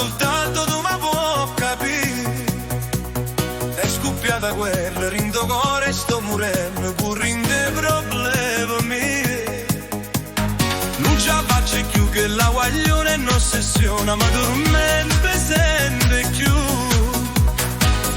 soltanto tu mi puoi capire. È scoppiata guerra, rindo cuore sto morendo, pur in dei problemi miei. Non ci faccio più che la guaglione non ossessiona, ma dormente sempre più.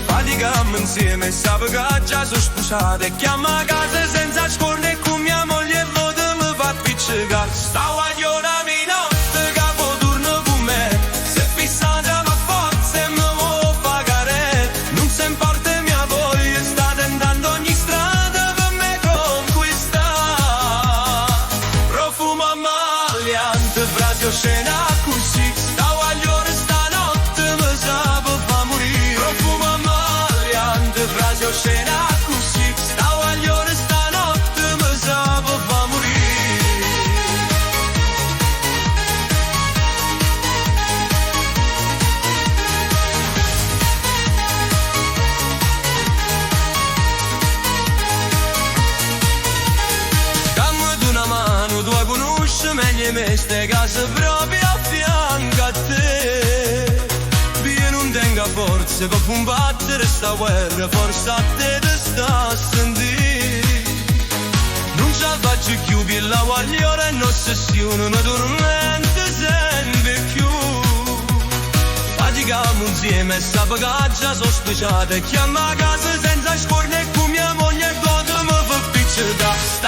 Faticammo insieme, sape che già sono sposate, e chiama a casa senza scorne e con mia moglie vota mi fa appiccicare. Sta guagliona mi notte capo turno con me, se fissata ma forza e mi vuoi pagare. Non se importa mia voglia, sta tentando ogni strada per me conquistare. Profumo ammaliante, frasi oscena così, sta guagliona stanotte mi sape fa morire. Profumo ammaliante, frasi oscena così, sta guagliona stanotte mi sape fa morire. Meglio me ste case proprio a fianco a te. Io non tengo forze per combattere sta guerra, forse a te te sta a sentire. Non ce la faccio più per la guagliona e un'ossessione, una tormenta sempre più. Faticamo insieme e sta pagaggia sono speciata, e chiama a casa senza scorne e con mia moglie e mi fa piccata.